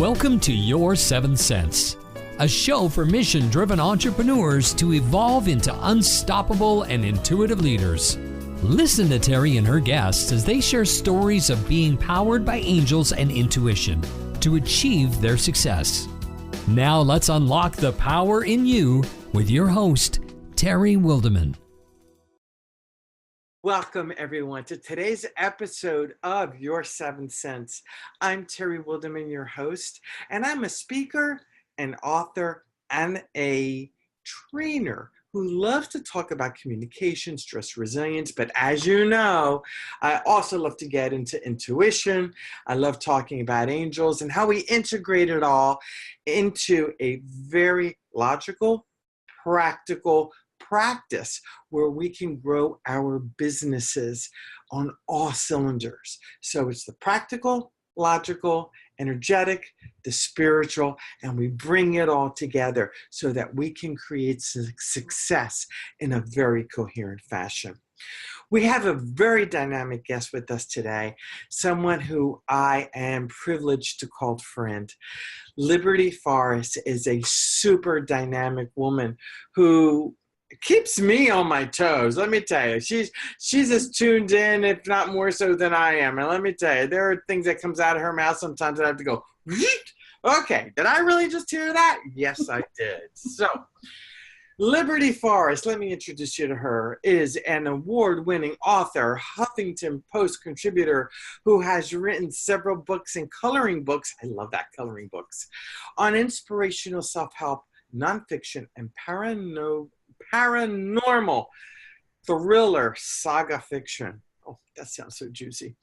Welcome to Your Seventh Sense, a show for mission-driven entrepreneurs to evolve into unstoppable and intuitive leaders. Listen to Terry and her guests as they share stories of being powered by angels and intuition to achieve their success. Now let's unlock the power in you with your host, Terry Wildeman. Welcome, everyone, to today's episode of Your Seventh Sense. I'm Terry Wildeman, your host, and I'm a speaker, an author, and a trainer who loves to talk about communication, stress resilience. But as you know, I also love to get into intuition. I love talking about angels and how we integrate it all into a very logical, practical practice where we can grow our businesses on all cylinders. So it's the practical, logical, energetic, the spiritual, and we bring it all together so that we can create success in a very coherent fashion. We have a very dynamic guest with us today, someone who I am privileged to call friend. Liberty Forrest is a super dynamic woman who keeps me on my toes. Let me tell you, she's as tuned in, if not more so than I am. And let me tell you, there are things that comes out of her mouth sometimes that I have to go, okay, did I really just hear that? Yes, I did. So Liberty Forrest, let me introduce you to her, is an award-winning author, Huffington Post contributor who has written several books and coloring books. I love that, coloring books, on inspirational self-help, nonfiction, and paranormal thriller saga fiction. Oh, that sounds so juicy.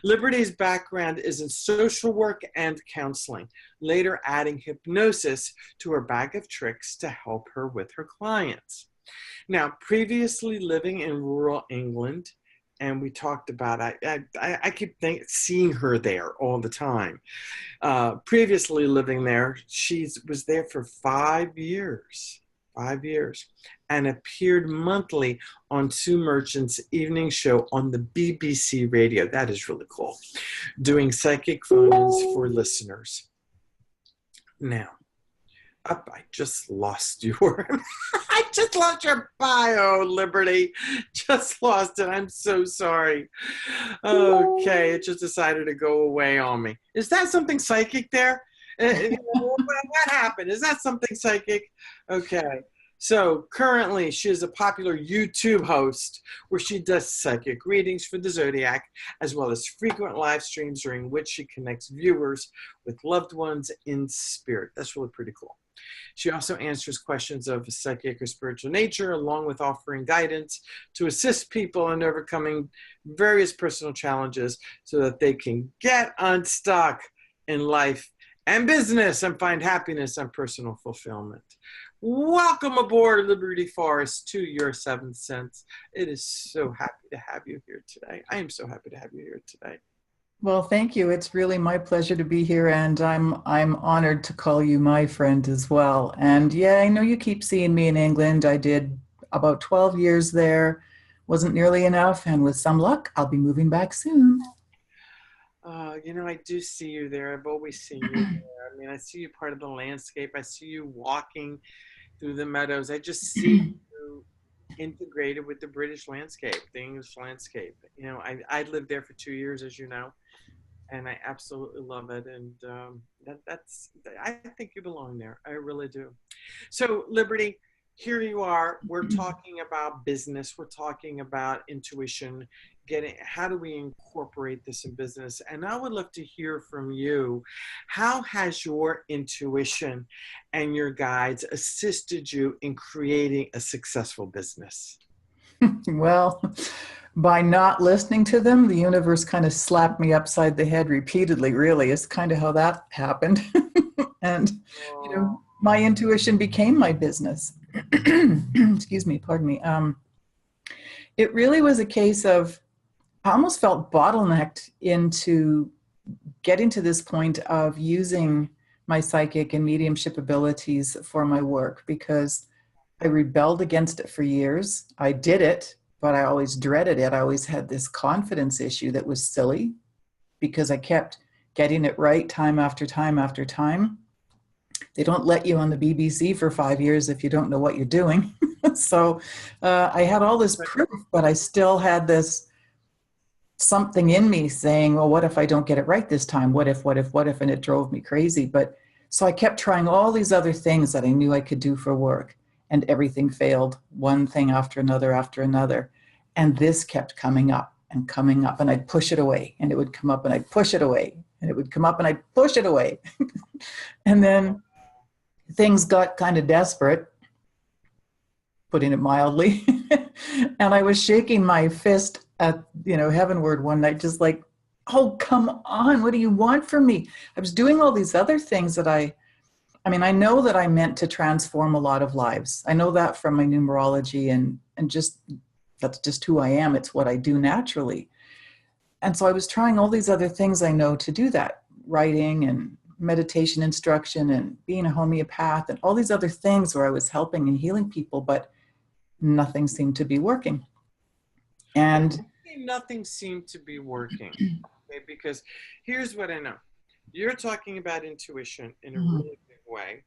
Liberty's background is in social work and counseling, later adding hypnosis to her bag of tricks to help her with her clients. Now, previously living in rural England, and we talked about, I keep seeing her there all the time. Previously living there, she was there for 5 years. 5 years, and appeared monthly on Sue Merchant's evening show on the BBC radio. That is really cool. Doing psychic phone-ins for listeners. Now, I just lost your, I just lost your bio, Liberty. Just lost it. I'm so sorry. Okay, it just decided to go away on me. Is that something psychic there? What happened? Is that something psychic? Okay. So currently she is a popular YouTube host where she does psychic readings for the Zodiac, as well as frequent live streams during which she connects viewers with loved ones in spirit. That's really pretty cool. She also answers questions of a psychic or spiritual nature, along with offering guidance to assist people in overcoming various personal challenges so that they can get unstuck in life and business and find happiness and personal fulfillment. Welcome aboard, Liberty Forrest, to Your Seventh Sense. It is so happy to have you here today. I am so happy to have you here today. Well, thank you. It's really my pleasure to be here, and I'm honored to call you my friend as well. And yeah, I know you keep seeing me in England. I did about 12 years there. Wasn't nearly enough, and with some luck, I'll be moving back soon. I do see you there. I've always seen you there. I mean, I see you part of the landscape. I see you walking through the meadows. I just see you integrated with the British landscape, the English landscape. I lived there for 2 years, as you know, and I absolutely love it. And I think you belong there. I really do. So, Liberty, here you are. We're talking about business. We're talking about intuition. How do we incorporate this in business? And I would love to hear from you. How has your intuition and your guides assisted you in creating a successful business? Well, by not listening to them, the universe kind of slapped me upside the head repeatedly, really. It's kind of how that happened. And, my intuition became my business. Excuse me, pardon me. It really was a case of, I almost felt bottlenecked into getting to this point of using my psychic and mediumship abilities for my work, because I rebelled against it for years. I did it, but I always dreaded it. I always had this confidence issue that was silly because I kept getting it right time after time after time. They don't let you on the BBC for 5 years if you don't know what you're doing. So I had all this proof, but I still had this something in me saying, well, what if I don't get it right this time? What if? And it drove me crazy. But so I kept trying all these other things that I knew I could do for work, and everything failed, one thing after another. And this kept coming up, and I'd push it away, and it would come up, and I'd push it away, and it would come up, and I'd push it away. And then things got kind of desperate, putting it mildly. And I was shaking my fist at, heavenward one night, just like, oh, come on, what do you want from me? I was doing all these other things that I know that I meant to transform a lot of lives. I know that from my numerology, and just, that's just who I am. It's what I do naturally. And so I was trying all these other things I know to do that, writing and meditation instruction and being a homeopath and all these other things where I was helping and healing people, but nothing seemed to be working. And nothing seemed to be working. Okay? Because here's what I know. You're talking about intuition in a really big way.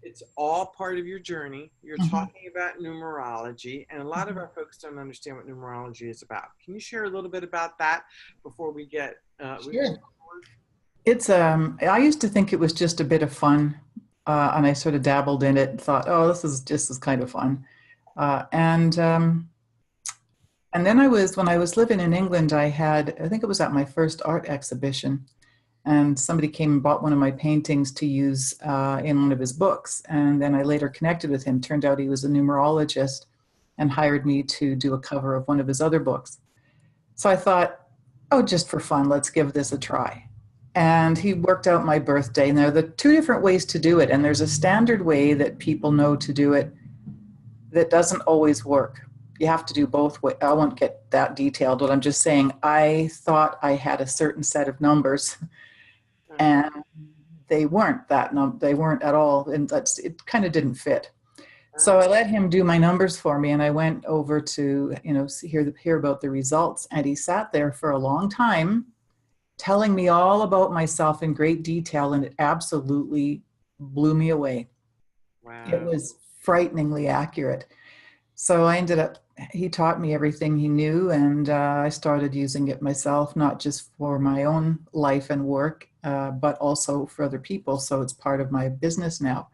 It's all part of your journey. You're talking about numerology, and a lot of our folks don't understand what numerology is about. Can you share a little bit about that before we get sure. It's I used to think it was just a bit of fun, and I sort of dabbled in it and thought, oh, this is kind of fun. And then when I was living in England, I think it was at my first art exhibition, and somebody came and bought one of my paintings to use in one of his books. And then I later connected with him. Turned out he was a numerologist and hired me to do a cover of one of his other books. So I thought, oh, just for fun, let's give this a try. And he worked out my birthday. Now, there are two different ways to do it, and there's a standard way that people know to do it that doesn't always work. You have to do both ways. I won't get that detailed, but I'm just saying I thought I had a certain set of numbers, and they weren't they weren't at all, and it kind of didn't fit. So I let him do my numbers for me, and I went over to hear about the results, and he sat there for a long time telling me all about myself in great detail, and it absolutely blew me away. Wow. It was frighteningly accurate. So he taught me everything he knew, and I started using it myself, not just for my own life and work, but also for other people. So it's part of my business now.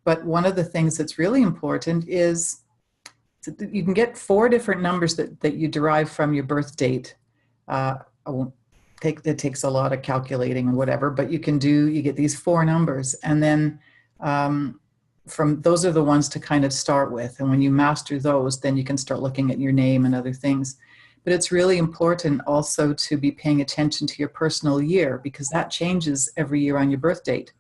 But one of the things that's really important is you can get 4 different numbers that you derive from your birth date. It takes a lot of calculating and whatever, but you get these 4 numbers, and then from those are the ones to kind of start with. And when you master those, then you can start looking at your name and other things. But it's really important also to be paying attention to your personal year, because that changes every year on your birth date.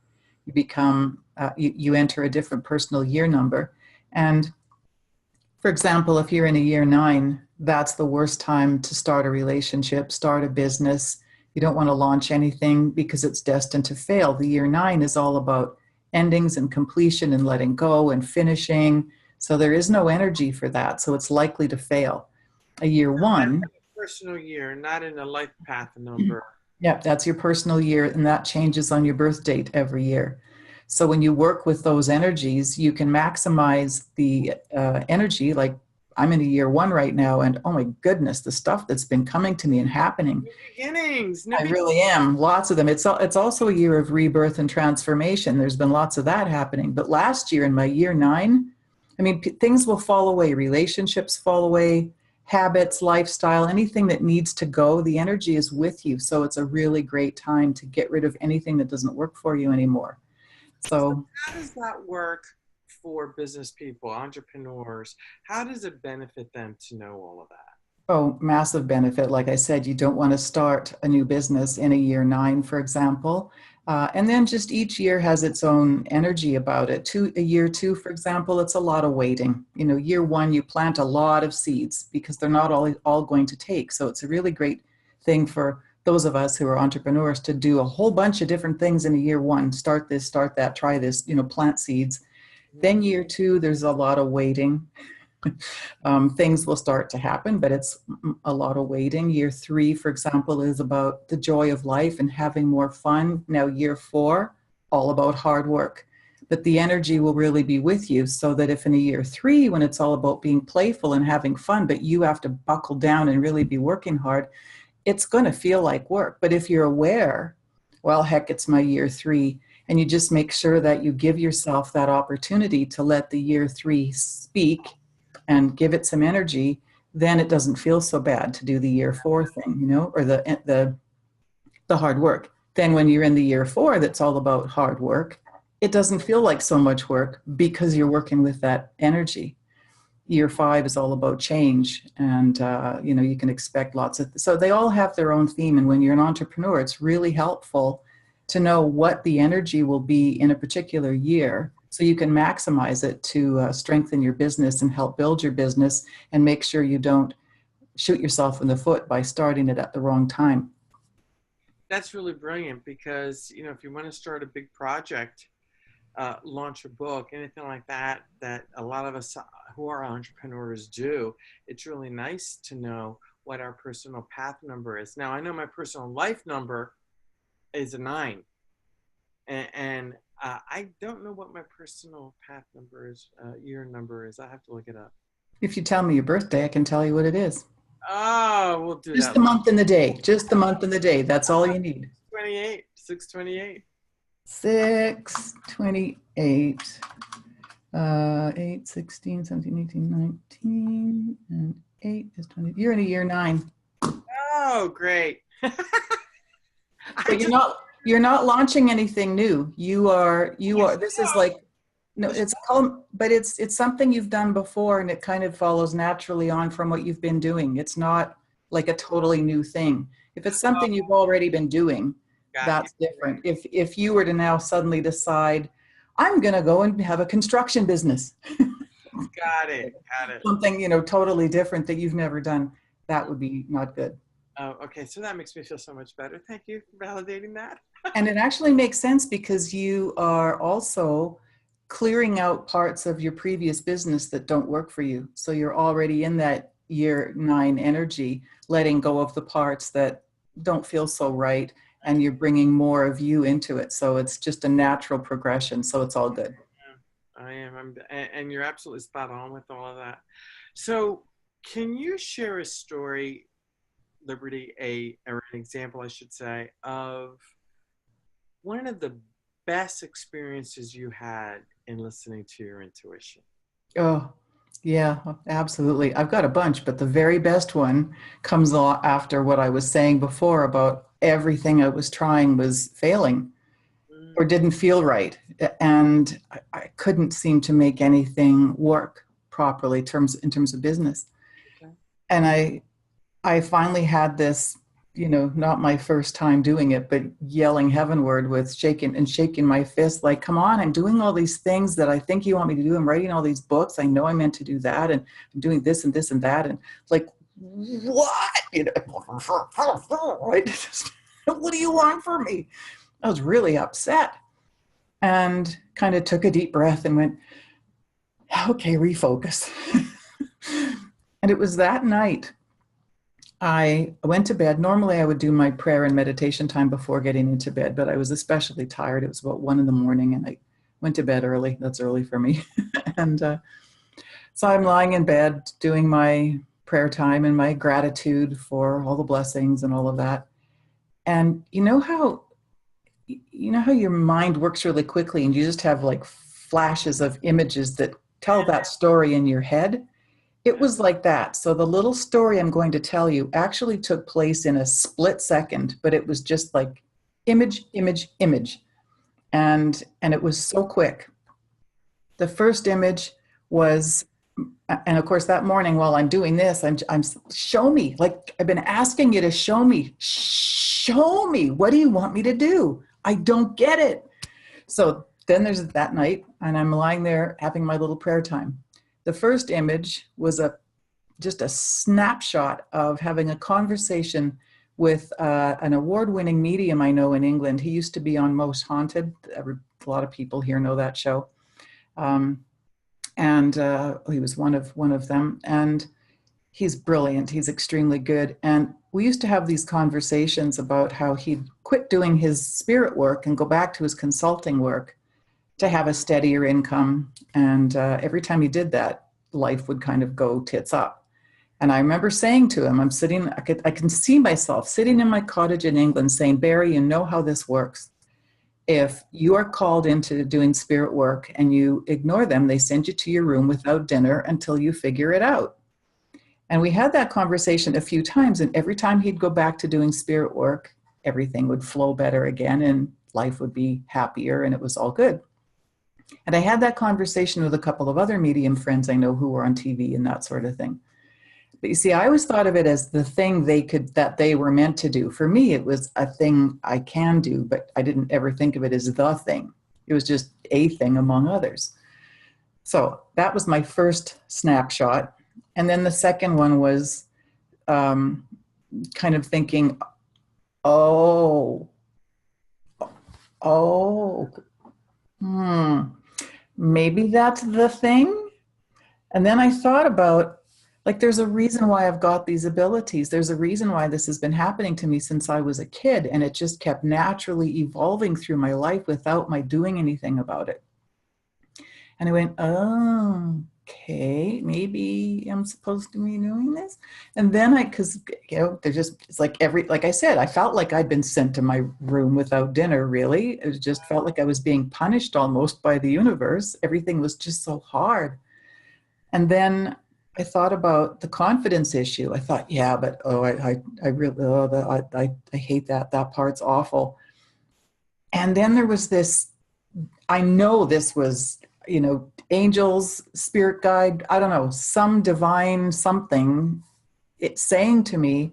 You become, you enter a different personal year number. And for example, if you're in a year 9, that's the worst time to start a relationship, start a business. You don't want to launch anything because it's destined to fail. The year 9 is all about endings and completion and letting go and finishing. So there is no energy for that. So it's likely to fail. A year 1. Personal year, not in a life path number. Yeah, that's your personal year, and that changes on your birth date every year. So when you work with those energies, you can maximize the energy. Like I'm in a year 1 right now, and oh my goodness, the stuff that's been coming to me and happening. New beginnings. I really am. Lots of them. It's also a year of rebirth and transformation. There's been lots of that happening. But last year in my year 9, things will fall away. Relationships fall away, habits, lifestyle, anything that needs to go, the energy is with you. So it's a really great time to get rid of anything that doesn't work for you anymore. So how does that work for business people, entrepreneurs? How does it benefit them to know all of that? Oh, massive benefit. Like I said, you don't want to start a new business in a year 9, for example. And then just each year has its own energy about it. A year 2, for example, it's a lot of waiting. Year 1, you plant a lot of seeds because they're not all going to take. So it's a really great thing for those of us who are entrepreneurs to do a whole bunch of different things in a year 1. Start this, start that, try this, plant seeds. Then year 2, there's a lot of waiting. Things will start to happen, but it's a lot of waiting. Year 3, for example, is about the joy of life and having more fun. Now, year 4, all about hard work. But the energy will really be with you, so that if in a year 3, when it's all about being playful and having fun, but you have to buckle down and really be working hard, it's going to feel like work. But if you're aware, well, heck, it's my year 3, and you just make sure that you give yourself that opportunity to let the year 3 speak and give it some energy, then it doesn't feel so bad to do the year 4 thing, you know, or the hard work. Then when you're in the year 4, that's all about hard work, it doesn't feel like so much work because you're working with that energy. Year 5 is all about change, and you know, you can expect lots of, so they all have their own theme. And when you're an entrepreneur, it's really helpful to know what the energy will be in a particular year, so you can maximize it to strengthen your business and help build your business, and make sure you don't shoot yourself in the foot by starting it at the wrong time. That's really brilliant, because, you know, if you want to start a big project, launch a book, anything like that, that a lot of us who are entrepreneurs do, it's really nice to know what our personal path number is. Now, I know my personal life number is a 9, and I don't know what my personal path number is, year number is. I have to look it up. If you tell me your birthday, I can tell you what it is. Oh, we'll do just that. The month and the day. Just the month and the day. That's all you need. 628. 628. 8, 16, 17, 18, 19, and 8 is 20. You're in a year 9. Oh, great. But you're not launching anything new. You are, this is like, no, it's called, but it's something you've done before, and it kind of follows naturally on from what you've been doing. It's not like a totally new thing. If it's something you've already been doing, that's different. If you were to now suddenly decide, I'm going to go and have a construction business. Got it. Something, you know, totally different that you've never done, that would be not good. Oh, okay. So that makes me feel so much better. Thank you for validating that. And it actually makes sense, because you are also clearing out parts of your previous business that don't work for you. So you're already in that year 9 energy, letting go of the parts that don't feel so right, and you're bringing more of you into it. So it's just a natural progression. So it's all good. I am. And you're absolutely spot on with all of that. So can you share a story, Liberty, or an example, I should say, of one of the best experiences you had in listening to your intuition? Oh, yeah, absolutely. I've got a bunch, but the very best one comes after what I was saying before about everything I was trying was failing or didn't feel right. And I couldn't seem to make anything work properly in terms of business. Okay. And I finally had this, you know, not my first time doing it, but yelling heavenward with shaking my fist, like, come on, I'm doing all these things that I think you want me to do. I'm writing all these books. I know I meant to do that. And I'm doing this and this and that. And like, what? You know, what do you want from me? I was really upset, and kind of took a deep breath and went, okay, refocus. And it was that night I went to bed. Normally I would do my prayer and meditation time before getting into bed, but I was especially tired. It was about 1 a.m, and I went to bed early. That's early for me. And so I'm lying in bed doing my prayer time and my gratitude for all the blessings and all of that. And you know how your mind works really quickly, and you just have like flashes of images that tell that story in your head? It was like that. So the little story I'm going to tell you actually took place in a split second, but it was just like image, image, image. And it was so quick. The first image was, and of course that morning while I'm doing this, I'm show me, like I've been asking you to show me, what do you want me to do? I don't get it. So then there's that night, and I'm lying there having my little prayer time. The first image was just a snapshot of having a conversation with an award-winning medium I know in England. He used to be on Most Haunted. A lot of people here know that show. And he was one of them. And he's brilliant. He's extremely good. And we used to have these conversations about how he'd quit doing his spirit work and go back to his consulting work to have a steadier income. And every time he did that, life would kind of go tits up. And I remember saying to him, I can see myself sitting in my cottage in England saying, Barry, you know how this works. If you are called into doing spirit work and you ignore them, they send you to your room without dinner until you figure it out. And we had that conversation a few times, and every time he'd go back to doing spirit work, everything would flow better again and life would be happier and it was all good. And I had that conversation with a couple of other medium friends I know who were on TV and that sort of thing. But you see, I always thought of it as the thing that they were meant to do. For me, it was a thing I can do, but I didn't ever think of it as the thing. It was just a thing among others. So that was my first snapshot. And then the second one was kind of thinking, maybe that's the thing. And then I thought about, like, there's a reason why I've got these abilities. There's a reason why this has been happening to me since I was a kid. And it just kept naturally evolving through my life without my doing anything about it. And I went, oh, okay, maybe I'm supposed to be doing this. And then because, it's like like I said, I felt like I'd been sent to my room without dinner, really. It just felt like I was being punished almost by the universe. Everything was just so hard. And then I thought about the confidence issue. I thought, yeah, but I really, I hate that. That part's awful. And then there was this, I know this was, angels, spirit guide, I don't know, some divine something, it's saying to me,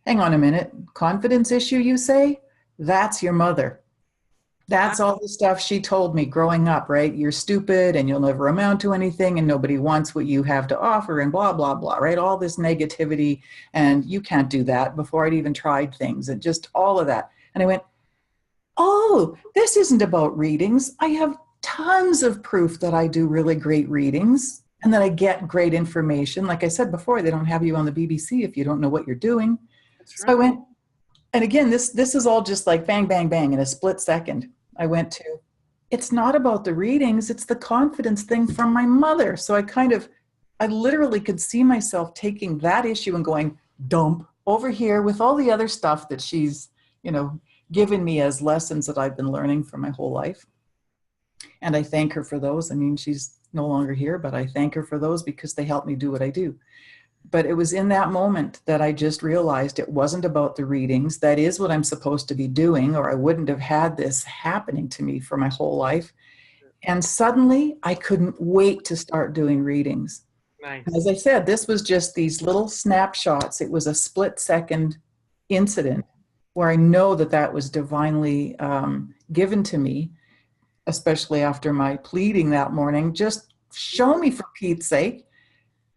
hang on a minute, confidence issue, you say? That's your mother. That's all the stuff she told me growing up, right? You're stupid and you'll never amount to anything and nobody wants what you have to offer and blah, blah, blah, right? All this negativity and you can't do that before I'd even tried things and just all of that. And I went, oh, this isn't about readings. I have tons of proof that I do really great readings and that I get great information. Like I said before, they don't have you on the BBC if you don't know what you're doing. That's right. So I went, and again, this is all just like bang, bang, bang in a split second. I went to, it's not about the readings, it's the confidence thing from my mother. So I literally could see myself taking that issue and going, dump over here with all the other stuff that she's, given me as lessons that I've been learning for my whole life. And I thank her for those. I mean, she's no longer here, but I thank her for those because they help me do what I do. But it was in that moment that I just realized it wasn't about the readings. That is what I'm supposed to be doing, or I wouldn't have had this happening to me for my whole life. And suddenly I couldn't wait to start doing readings. Nice. As I said, this was just these little snapshots. It was a split second incident where I know that was divinely given to me, especially after my pleading that morning, just show me for Pete's sake.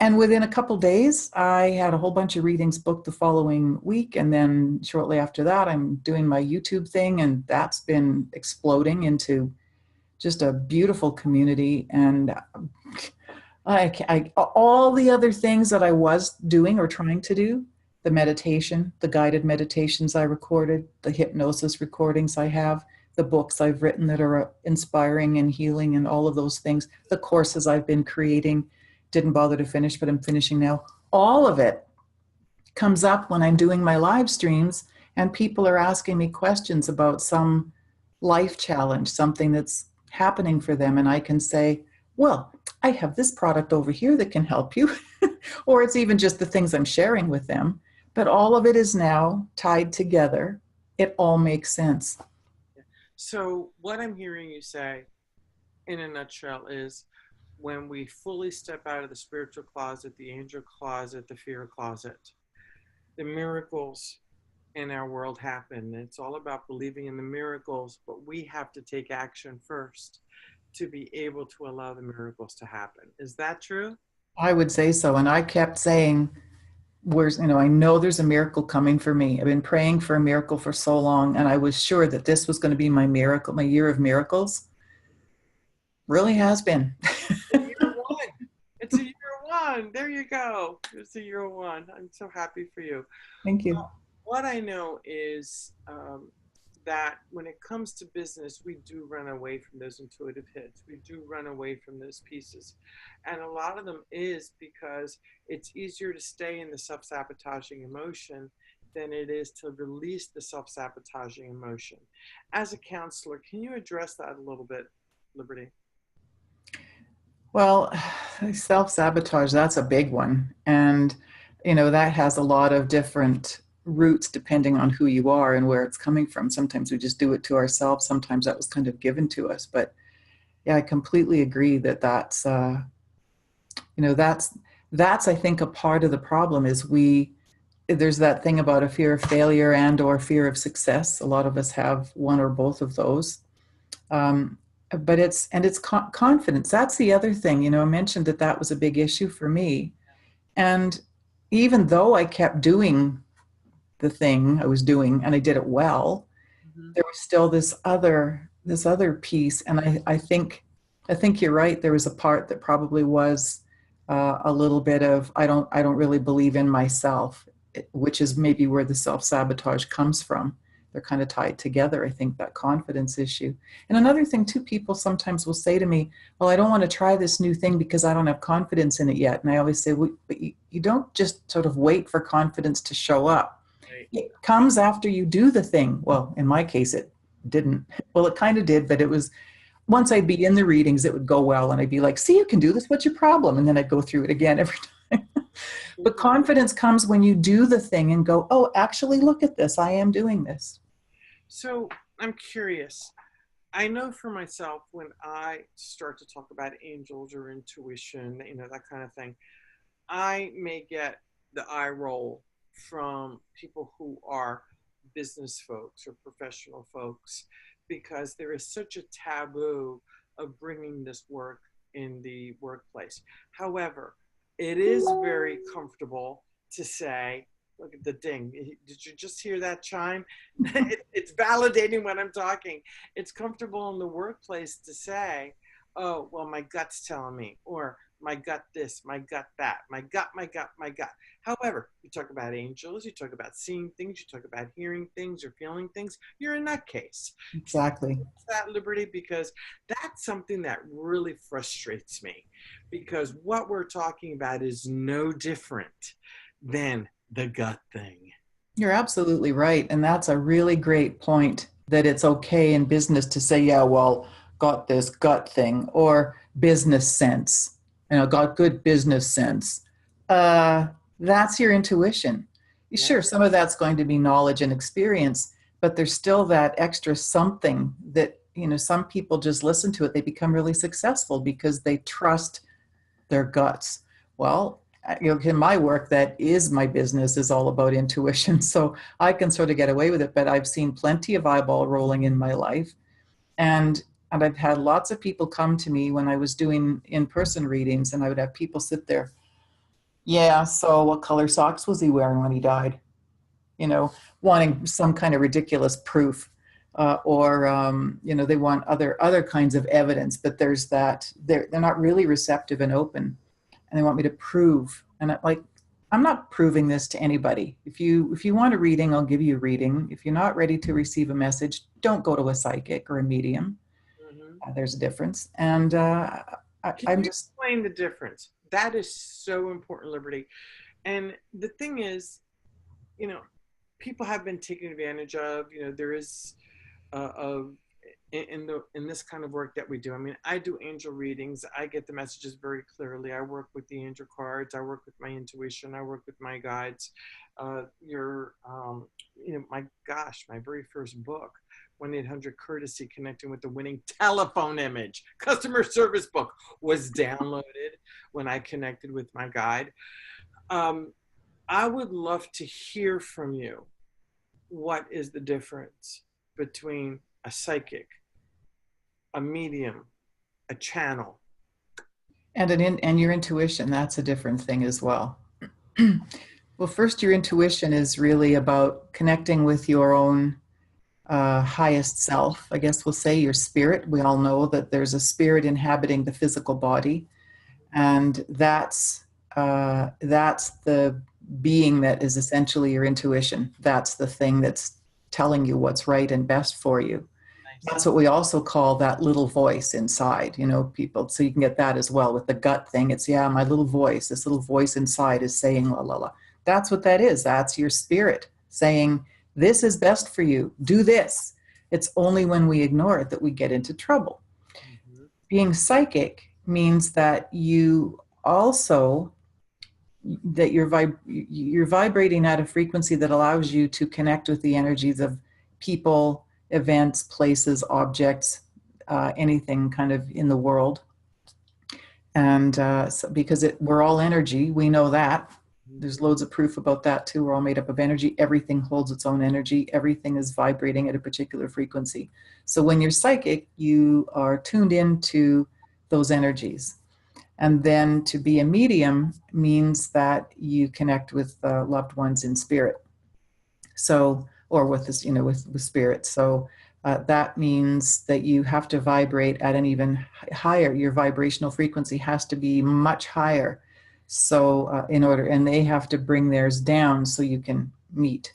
And within a couple days, I had a whole bunch of readings booked the following week. And then shortly after that, I'm doing my YouTube thing. And that's been exploding into just a beautiful community. And all the other things that I was doing or trying to do, the meditation, the guided meditations I recorded, the hypnosis recordings I have, the books I've written that are inspiring and healing and all of those things, the courses I've been creating, didn't bother to finish, but I'm finishing now. All of it comes up when I'm doing my live streams and people are asking me questions about some life challenge, something that's happening for them. And I can say, well, I have this product over here that can help you. Or it's even just the things I'm sharing with them. But all of it is now tied together. It all makes sense. So what I'm hearing you say in a nutshell is, when we fully step out of the spiritual closet, the angel closet, the fear closet, the miracles in our world happen. It's all about believing in the miracles, but we have to take action first to be able to allow the miracles to happen. Is that true? I would say so. And I kept saying, I know there's a miracle coming for me. I've been praying for a miracle for so long, and I was sure that this was going to be my miracle, my year of miracles. Really has been. Year one. one. There you go. It's a year one. I'm so happy for you. Thank you. What I know is that when it comes to business, we do run away from those intuitive hits. We do run away from those pieces. And a lot of them is because it's easier to stay in the self-sabotaging emotion than it is to release the self-sabotaging emotion. As a counselor, can you address that a little bit, Liberty? Well, self-sabotage, that's a big one. And, that has a lot of different roots depending on who you are and where it's coming from. Sometimes we just do it to ourselves. Sometimes that was kind of given to us. But yeah, I completely agree that that's I think a part of the problem is there's that thing about a fear of failure and or fear of success. A lot of us have one or both of those. But it's confidence. That's the other thing, I mentioned that was a big issue for me. And even though I kept doing the thing I was doing and I did it well, there was still this other piece. And I think you're right. There was a part that probably was a little bit of, I don't really believe in myself, which is maybe where the self-sabotage comes from. They're kind of tied together, I think, that confidence issue. And another thing too, people sometimes will say to me, well, I don't want to try this new thing because I don't have confidence in it yet. And I always say, well, but you don't just sort of wait for confidence to show up. Right. It comes after you do the thing. Well, in my case, it didn't. Well, it kind of did, but it was, once I'd be in the readings, it would go well. And I'd be like, see, you can do this. What's your problem? And then I'd go through it again every time. But confidence comes when you do the thing and go, oh, actually, look at this. I am doing this. So I'm curious. I know for myself, when I start to talk about angels or intuition, that kind of thing, I may get the eye roll from people who are business folks or professional folks, because there is such a taboo of bringing this work in the workplace. However, it is very comfortable to say, look at the ding. Did you just hear that chime? It's validating when I'm talking. It's comfortable in the workplace to say, oh, well, my gut's telling me, or my gut this, my gut that, my gut. However, you talk about angels, you talk about seeing things, you talk about hearing things or feeling things, you're in that case. Exactly. That, Liberty, because that's something that really frustrates me, because what we're talking about is no different than the gut thing. You're absolutely right. And that's a really great point, that it's okay in business to say, yeah, well, got this gut thing, or business sense, got good business sense. That's your intuition. Yeah. Sure, some of that's going to be knowledge and experience, but there's still that extra something that, some people just listen to it. They become really successful because they trust their guts. Well, in my work, that is my business, is all about intuition. So I can sort of get away with it, but I've seen plenty of eyeball rolling in my life. And I've had lots of people come to me when I was doing in-person readings, and I would have people sit there. Yeah, so what color socks was he wearing when he died? Wanting some kind of ridiculous proof. They want other kinds of evidence, but there's that, they're not really receptive and open. And they want me to prove, and I'm not proving this to anybody. If you want a reading, I'll give you a reading. If you're not ready to receive a message, don't go to a psychic or a medium. Mm-hmm. There's a difference. And I'm just explain the difference. That is so important, Liberty. And the thing is, people have been taken advantage of. There is in this kind of work that we do. I mean, I do angel readings. I get the messages very clearly. I work with the angel cards. I work with my intuition. I work with my guides. My very first book, 1-800-Courtesy, Connecting with the Winning Telephone Image customer service book, was downloaded when I connected with my guide. I would love to hear from you. What is the difference between a psychic, a medium, a channel, and your intuition? That's a different thing as well. Well, first, your intuition is really about connecting with your own highest self. I guess we'll say your spirit. We all know that there's a spirit inhabiting the physical body, and that's that's the being that is essentially your intuition. That's the thing that's telling you what's right and best for you. Nice. That's what we also call that little voice inside, people. So you can get that as well with the gut thing. It's, yeah, my little voice, this little voice inside is saying, la, la, la. That's what that is. That's your spirit saying, this is best for you. Do this. It's only when we ignore it that we get into trouble. Mm-hmm. Being psychic means that you also, that you're vibrating at a frequency that allows you to connect with the energies of people, events, places, objects, anything kind of in the world. And so because we're all energy, we know that. There's loads of proof about that too. We're all made up of energy. Everything holds its own energy. Everything is vibrating at a particular frequency. So when you're psychic, you are tuned into those energies. And then to be a medium means that you connect with loved ones in spirit. So, or with this, with spirit. So that means that you have to vibrate at an even higher. Your vibrational frequency has to be much higher. So and they have to bring theirs down so you can meet.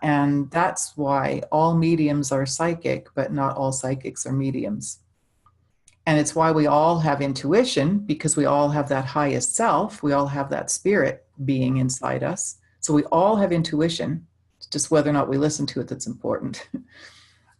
And that's why all mediums are psychic, but not all psychics are mediums. And it's why we all have intuition, because we all have that highest self. We all have that spirit being inside us. So we all have intuition. It's just whether or not we listen to it that's important.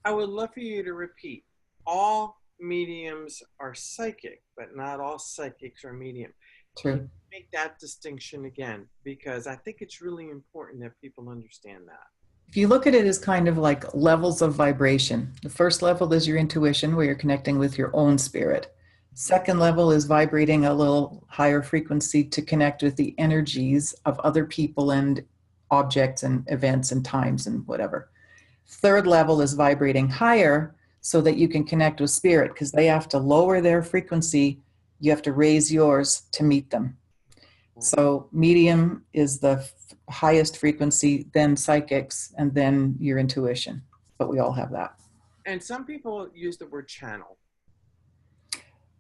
I would love for you to repeat. All mediums are psychic, but not all psychics are medium. True. Make that distinction again, because I think it's really important that people understand that. If you look at it as kind of like levels of vibration, the first level is your intuition, where you're connecting with your own spirit. Second level is vibrating a little higher frequency to connect with the energies of other people and objects and events and times and whatever. Third level is vibrating higher so that you can connect with spirit, because they have to lower their frequency. You have to raise yours to meet them. So medium is the highest frequency, then psychics, and then your intuition. But we all have that. And some people use the word channel.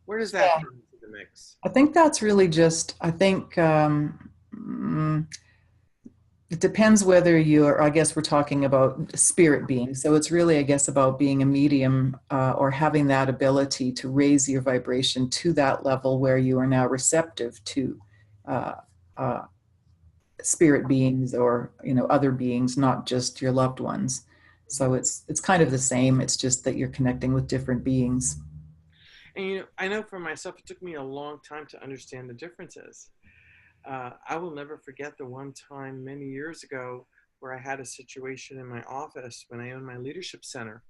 Where does that come into the mix? I think that's really just, it depends whether you're, I guess we're talking about spirit beings. So it's really, I guess, about being a medium or having that ability to raise your vibration to that level where you are now receptive to spirit beings or, other beings, not just your loved ones. So it's kind of the same. It's just that you're connecting with different beings. And I know for myself, it took me a long time to understand the differences. I will never forget the one time many years ago where I had a situation in my office when I owned my leadership center,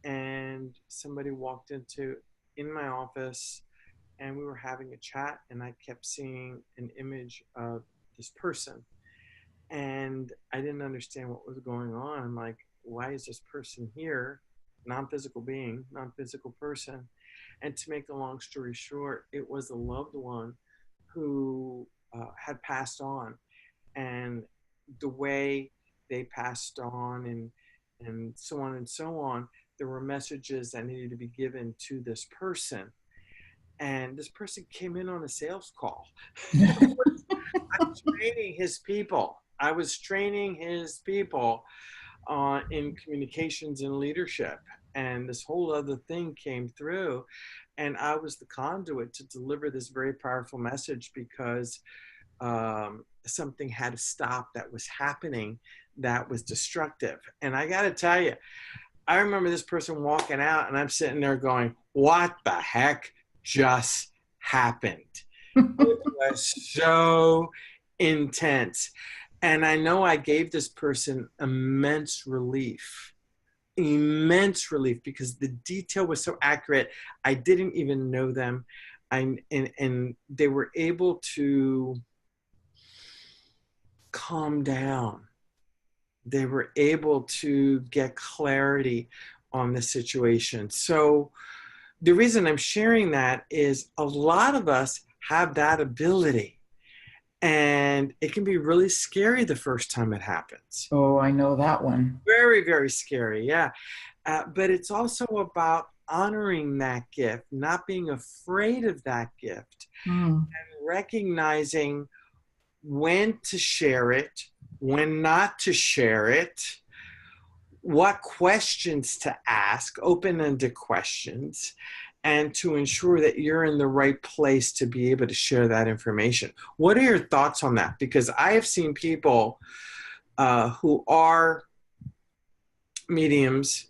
and somebody walked in my office, and we were having a chat, and I kept seeing an image of this person, and I didn't understand what was going on. I'm like, why is this person here? Non-physical being, non-physical person. And to make the long story short, it was a loved one who had passed on, and the way they passed on and so on and so on, there were messages that needed to be given to this person. And this person came in on a sales call. I was training his people. In communications and leadership. And this whole other thing came through. And I was the conduit to deliver this very powerful message, because something had to stop that was happening that was destructive. And I got to tell you, I remember this person walking out, and I'm sitting there going, what the heck just happened? It was so intense. And I know I gave this person immense relief, because the detail was so accurate. I didn't even know them. And they were able to calm down. They were able to get clarity on the situation. So the reason I'm sharing that is a lot of us have that ability. And it can be really scary the first time it happens. Oh, I know that one. Very, very scary, yeah. But it's also about honoring that gift, not being afraid of that gift, Mm. and recognizing when to share it, when not to share it, what questions to ask, open-ended questions, and to ensure that you're in the right place to be able to share that information. What are your thoughts on that? Because I have seen people who are mediums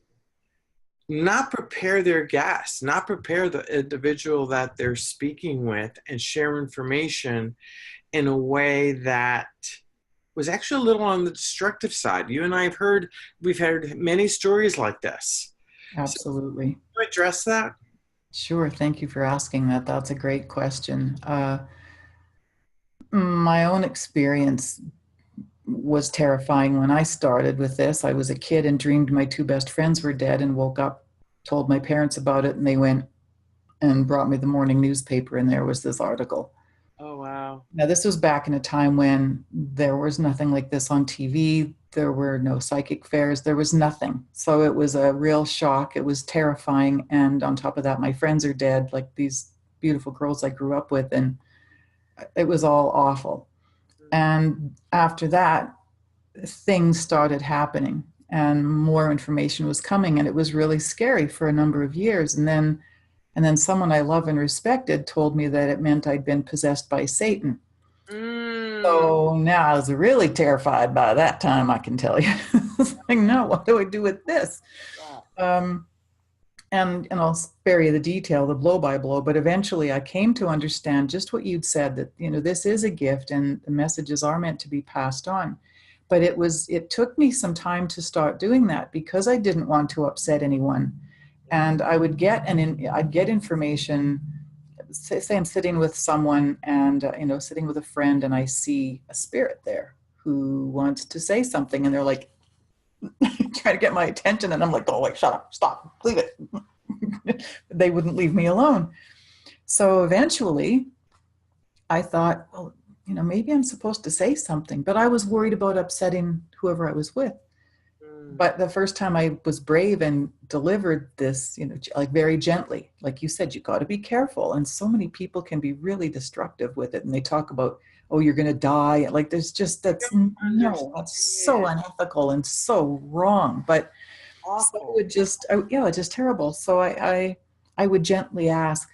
not prepare their guests, not prepare the individual that they're speaking with, and share information in a way that was actually a little on the destructive side. You and I we've heard many stories like this. Absolutely. So, can you address that? Sure. Thank you for asking that. That's a great question. My own experience was terrifying when I started with this. I was a kid and dreamed my two best friends were dead, and woke up, told my parents about it, and they went and brought me the morning newspaper, and there was this article. Oh, wow. Now, this was back in a time when there was nothing like this on TV. There were no psychic fairs. There was nothing. So it was a real shock. It was terrifying. And on top of that, my friends are dead, like these beautiful girls I grew up with. And it was all awful. And after that, things started happening and more information was coming. And it was really scary for a number of years. And then someone I love and respected told me that it meant I'd been possessed by Satan. So now I was really terrified by that time, I can tell you. It's like, no, what do I do with this? And I'll spare you the detail, the blow by blow, but eventually I came to understand just what you'd said, that, this is a gift and the messages are meant to be passed on. But it took me some time to start doing that because I didn't want to upset anyone. And I would I'd get information. Say I'm sitting with someone and, sitting with a friend, and I see a spirit there who wants to say something, and they're like, trying to get my attention. And I'm like, oh, wait, shut up, stop, leave it. They wouldn't leave me alone. So eventually I thought, well, maybe I'm supposed to say something, but I was worried about upsetting whoever I was with. But the first time I was brave and delivered this, like very gently, like you said, you got to be careful. And so many people can be really destructive with it. And they talk about, oh, you're going to die. Like that's so unethical and so wrong. But so it just, it's just terrible. So I would gently ask,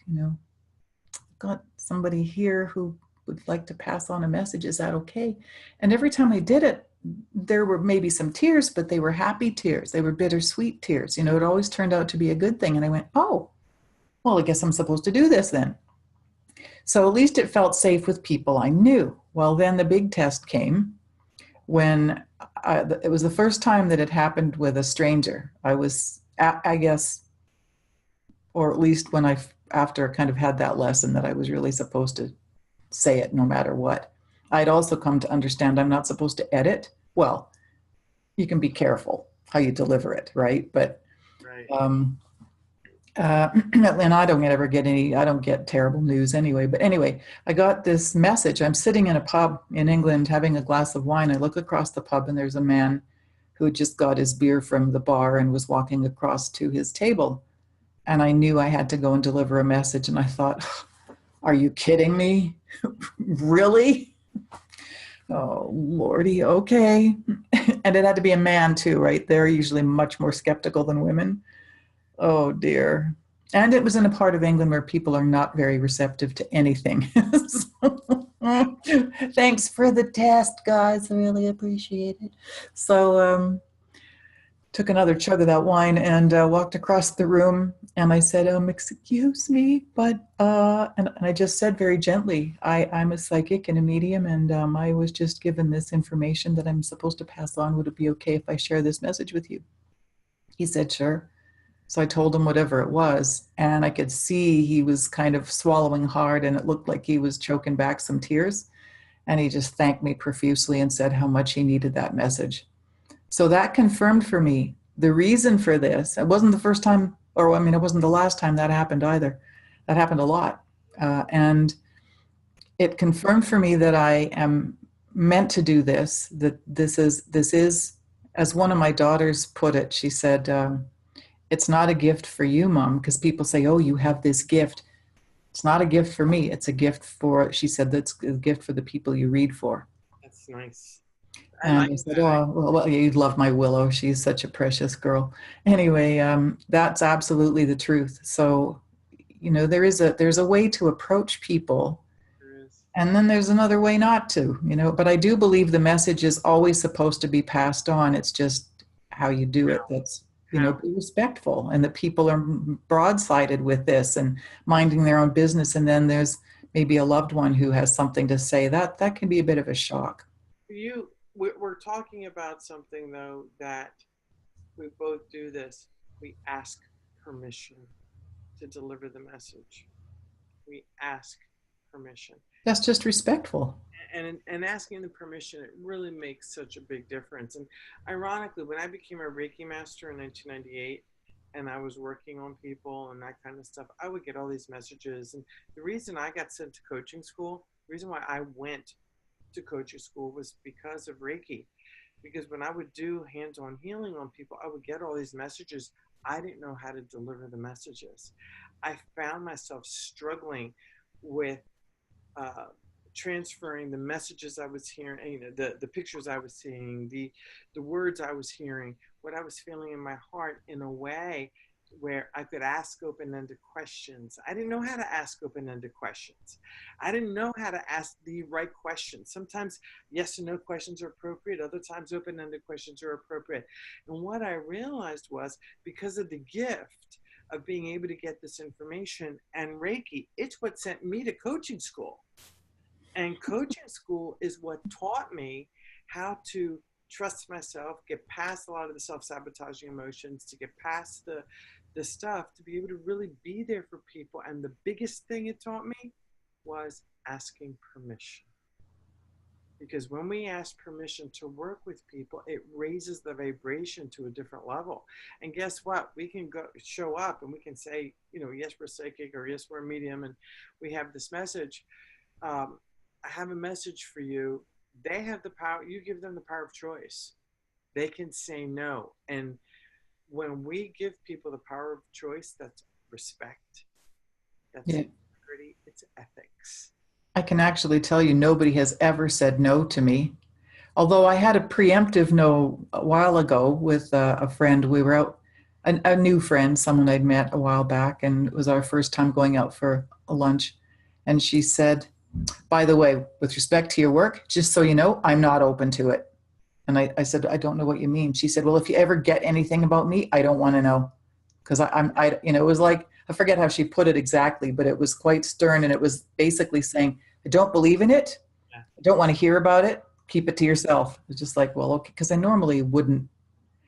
got somebody here who would like to pass on a message. Is that okay? And every time I did it, there were maybe some tears, but they were happy tears. They were bittersweet tears. It always turned out to be a good thing. And I went, oh, well, I guess I'm supposed to do this then. So at least it felt safe with people I knew. Well, then the big test came when it was the first time that it happened with a stranger. I was, I guess, or at least when after kind of had that lesson that I was really supposed to say it no matter what. I'd also come to understand I'm not supposed to edit. Well, you can be careful how you deliver it, right? But, right. And I don't get terrible news anyway. But anyway, I got this message. I'm sitting in a pub in England having a glass of wine. I look across the pub and there's a man who just got his beer from the bar and was walking across to his table. And I knew I had to go and deliver a message. And I thought, are you kidding me? Really? Oh, Lordy, okay. And it had to be a man too, right? They're usually much more skeptical than women. Oh dear. And it was in a part of England where people are not very receptive to anything. Thanks for the test, guys. I really appreciate it. So took another chug of that wine and walked across the room, and I said, excuse me, but, and I just said very gently, I'm a psychic and a medium, and I was just given this information that I'm supposed to pass on. Would it be okay if I share this message with you? He said, sure. So I told him whatever it was, and I could see he was kind of swallowing hard, and it looked like he was choking back some tears. And he just thanked me profusely and said how much he needed that message. So that confirmed for me the reason for this. It wasn't the first time, it wasn't the last time that happened either. That happened a lot. And it confirmed for me that I am meant to do this, that this is, as one of my daughters put it, she said, it's not a gift for you, Mom, because people say, oh, you have this gift. It's not a gift for me. It's a gift for, she said, that's a gift for the people you read for. That's nice. I And like I said, that. oh, well, yeah, you'd love my Willow. She's such a precious girl. Anyway, that's absolutely the truth. So, there's a way to approach people, There is. and then there's another way not to, but I do believe the message is always supposed to be passed on. It's just how you do it. That's, How? be respectful, and that people are broadsided with this and minding their own business. And then there's maybe a loved one who has something to say that can be a bit of a shock. We're talking about something though that we both do this. We ask permission to deliver the message. We ask permission. That's just respectful. And asking the permission, it really makes such a big difference. And ironically, when I became a Reiki master in 1998 and I was working on people and that kind of stuff, I would get all these messages. And the reason I got sent to coaching school, the reason why I went to coaching school was because of Reiki. Because when I would do hands-on healing on people, I would get all these messages. I didn't know how to deliver the messages. I found myself struggling with uh, transferring the messages I was hearing, the pictures I was seeing, the words I was hearing, what I was feeling in my heart in a way where I could ask open-ended questions. I didn't know how to ask open-ended questions. I didn't know how to ask the right questions. Sometimes yes and no questions are appropriate. Other times open-ended questions are appropriate. And what I realized was because of the gift of being able to get this information and Reiki, it's what sent me to coaching school. And coaching school is what taught me how to trust myself, get past a lot of the self-sabotaging emotions, to get past the stuff, to be able to really be there for people. And the biggest thing it taught me was asking permission. Because when we ask permission to work with people, it raises the vibration to a different level. And guess what? We can go show up and we can say, yes, we're psychic, or yes, we're medium, and we have this message. I have a message for you. They have the power. You give them the power of choice. They can say no. And when we give people the power of choice, that's respect. That's Yeah. integrity. It's ethics. I can actually tell you nobody has ever said no to me. Although I had a preemptive no a while ago with a friend. We were out, a new friend, someone I'd met a while back, and it was our first time going out for a lunch. And she said, by the way, with respect to your work, just so you know, I'm not open to it. And I said, I don't know what you mean. She said, well, if you ever get anything about me, I don't want to know. Because it was like, I forget how she put it exactly, but it was quite stern. And it was basically saying, I don't believe in it. Yeah. I don't want to hear about it. Keep it to yourself. It's just like, well, okay. Because I normally wouldn't,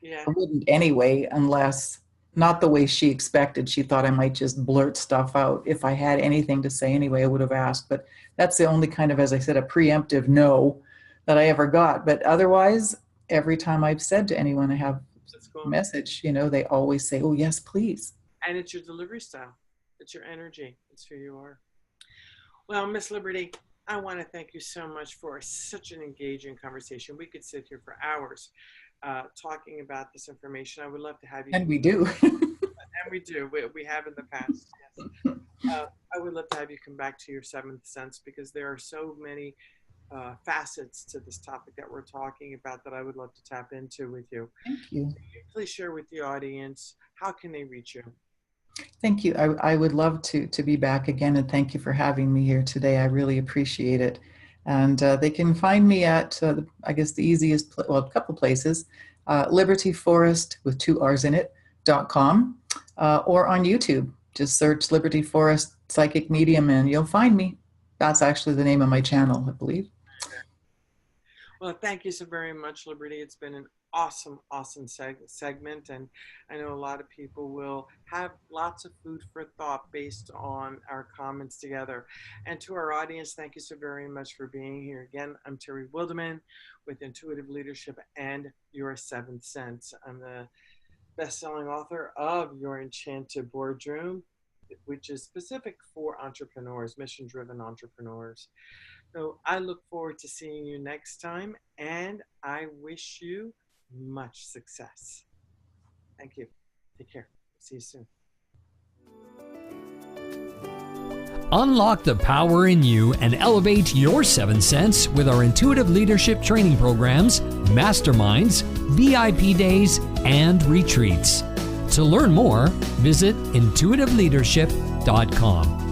Yeah. I wouldn't anyway, unless not the way she expected. She thought I might just blurt stuff out. If I had anything to say anyway, I would have asked. But that's the only kind of, as I said, a preemptive no that I ever got. But otherwise, every time I've said to anyone I have That's cool. a message, they always say, oh, yes, please. And it's your delivery style. It's your energy. It's who you are. Well, Miss Liberty, I want to thank you so much for such an engaging conversation. We could sit here for hours talking about this information. I would love to have you. And we do. And we do. We have in the past. Yes. I would love to have you come back to your seventh sense, because there are so many facets to this topic that we're talking about that I would love to tap into with you. Thank you. Please share with the audience, how can they reach you? Thank you. I would love to be back again, and thank you for having me here today. I really appreciate it. And they can find me at, I guess, the easiest, a couple places, Liberty Forest with 2 R's in it.com, or on YouTube. Just search Liberty Forest Psychic Medium and you'll find me. That's actually the name of my channel, I believe. Well, thank you so very much, Liberty. It's been an awesome segment, and I know a lot of people will have lots of food for thought based on our comments together. And to our audience, thank you so very much for being here. Again, I'm Terry Wilderman with Intuitive Leadership and Your Seventh Sense. I'm the best-selling author of Your Enchanted Boardroom, which is specific for entrepreneurs, mission-driven entrepreneurs. So I look forward to seeing you next time, and I wish you much success. Thank you. Take care. See you soon. Unlock the power in you and elevate your 7 cents with our intuitive leadership training programs, masterminds, VIP days, and retreats. To learn more, visit intuitiveleadership.com.